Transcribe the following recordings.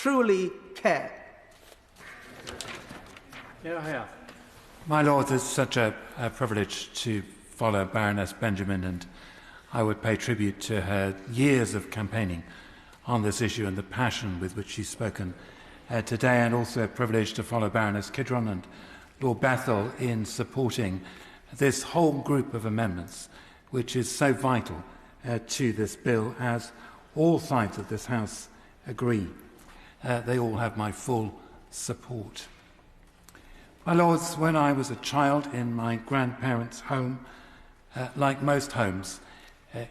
truly care. My Lord, it's such a privilege to follow Baroness Benjamin, and I would pay tribute to her years of campaigning on this issue and the passion with which she's spoken today, and also a privilege to follow Baroness Kidron and Lord Bethel in supporting this whole group of amendments, which is so vital to this bill, as all sides of this House agree. They all have my full support. My Lords, when I was a child in my grandparents' home, like most homes,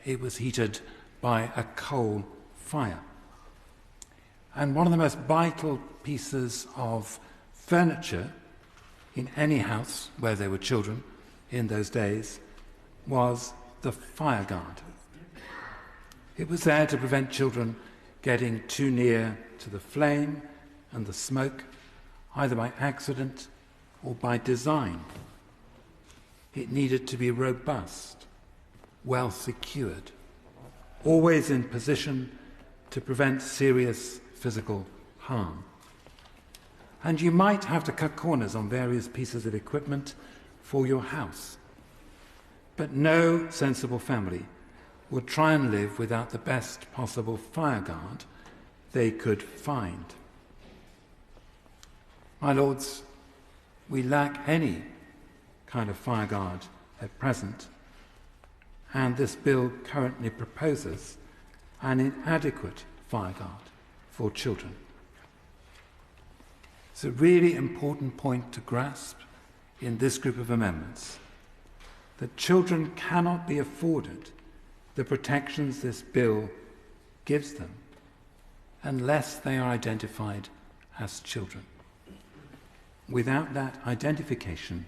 it was heated by a coal fire. And one of the most vital pieces of furniture in any house where there were children in those days was the fire guard. It was there to prevent children getting too near to the flame and the smoke, either by accident or by design. It needed to be robust, well secured, always in position to prevent serious physical harm. And you might have to cut corners on various pieces of equipment for your house, but no sensible family would try and live without the best possible fire guard they could find. My Lords, we lack any kind of fire guard at present, and this bill currently proposes an inadequate fire guard for children. It's a really important point to grasp in this group of amendments, that children cannot be afforded the protections this bill gives them unless they are identified as children. Without that identification,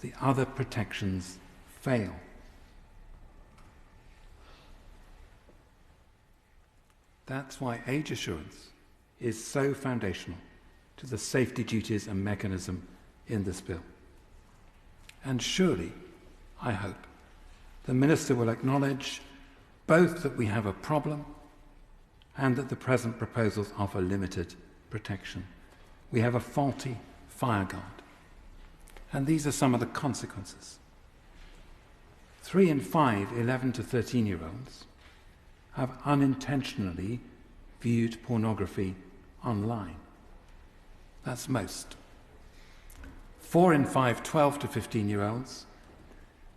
the other protections fail. That's why age assurance is so foundational to the safety duties and mechanism in this bill. And surely, I hope, the Minister will acknowledge both that we have a problem and that the present proposals offer limited protection. We have a faulty fire guard. And these are some of the consequences. 3 in 5 11 to 13-year-olds have unintentionally viewed pornography online. That's most. 4 in 5 12 to 15-year-olds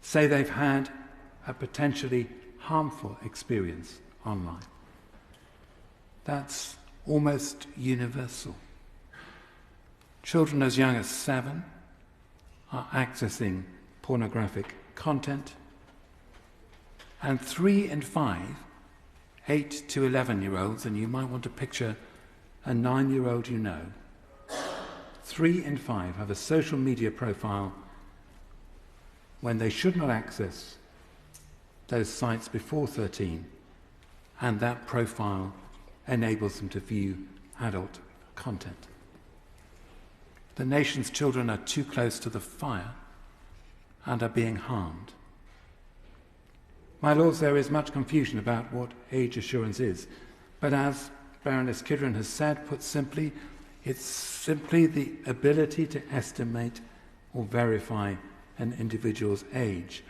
say they've had a potentially harmful experience online. That's almost universal. Children as young as 7 are accessing pornographic content, and 3 in 5 8 to 11-year-olds, and you might want to picture a 9-year-old you know, 3 in 5 have a social media profile when they should not access those sites before 13, and that profile enables them to view adult content. The nation's children are too close to the fire and are being harmed. My Lords, there is much confusion about what age assurance is, but as Baroness Kidron has said, put simply, it's simply the ability to estimate or verify an individual's age.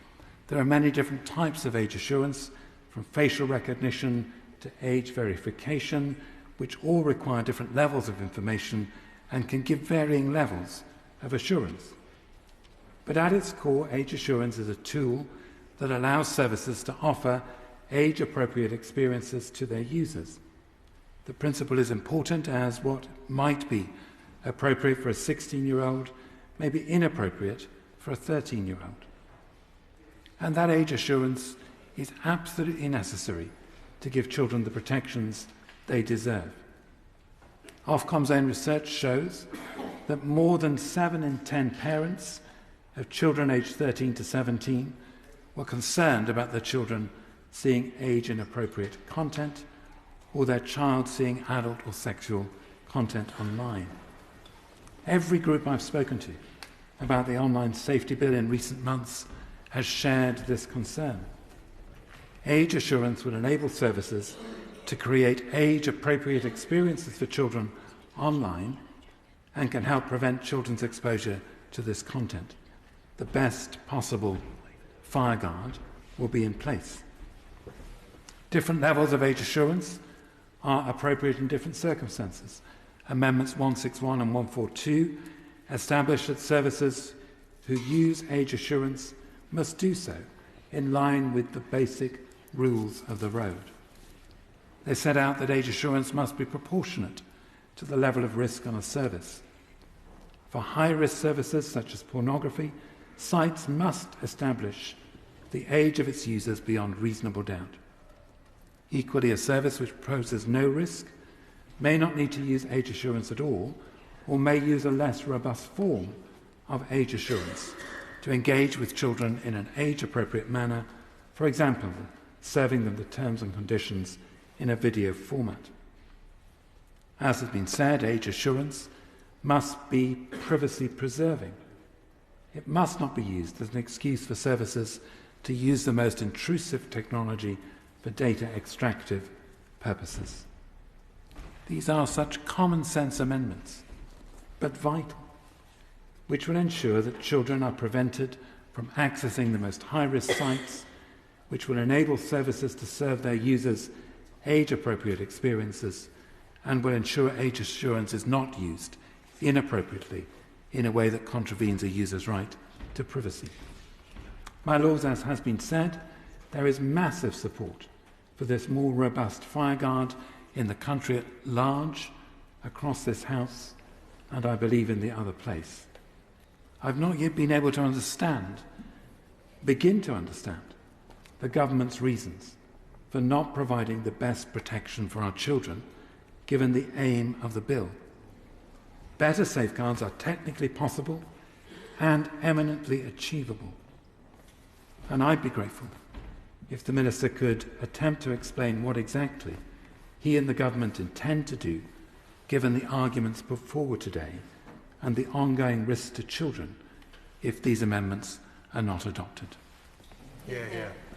There are many different types of age assurance, from facial recognition to age verification, which all require different levels of information and can give varying levels of assurance. But at its core, age assurance is a tool that allows services to offer age-appropriate experiences to their users. The principle is important, as what might be appropriate for a 16-year-old may be inappropriate for a 13-year-old. And that age assurance is absolutely necessary to give children the protections they deserve. Ofcom's own research shows that more than 7 in 10 parents of children aged 13 to 17 were concerned about their children seeing age-inappropriate content or their child seeing adult or sexual content online. Every group I've spoken to about the online safety bill in recent months has shared this concern. Age assurance will enable services to create age-appropriate experiences for children online and can help prevent children's exposure to this content. The best possible fireguard will be in place. Different levels of age assurance are appropriate in different circumstances. Amendments 161 and 142 establish that services who use age assurance must do so in line with the basic rules of the road. They set out that age assurance must be proportionate to the level of risk on a service. For high-risk services such as pornography, sites must establish the age of its users beyond reasonable doubt. Equally, a service which poses no risk may not need to use age assurance at all, or may use a less robust form of age assurance to engage with children in an age-appropriate manner, for example, serving them the terms and conditions in a video format. As has been said, age assurance must be privacy-preserving. It must not be used as an excuse for services to use the most intrusive technology for data extractive purposes. These are such common-sense amendments, but vital, which will ensure that children are prevented from accessing the most high-risk sites, which will enable services to serve their users age-appropriate experiences, and will ensure age assurance is not used inappropriately in a way that contravenes a user's right to privacy. My Lords, as has been said, there is massive support for this more robust fireguard in the country at large, across this House, and I believe in the other place. I've not yet been able to begin to understand, the government's reasons for not providing the best protection for our children, given the aim of the bill. Better safeguards are technically possible and eminently achievable. And I'd be grateful if the Minister could attempt to explain what exactly he and the government intend to do, given the arguments put forward today and the ongoing risks to children if these amendments are not adopted. Yeah.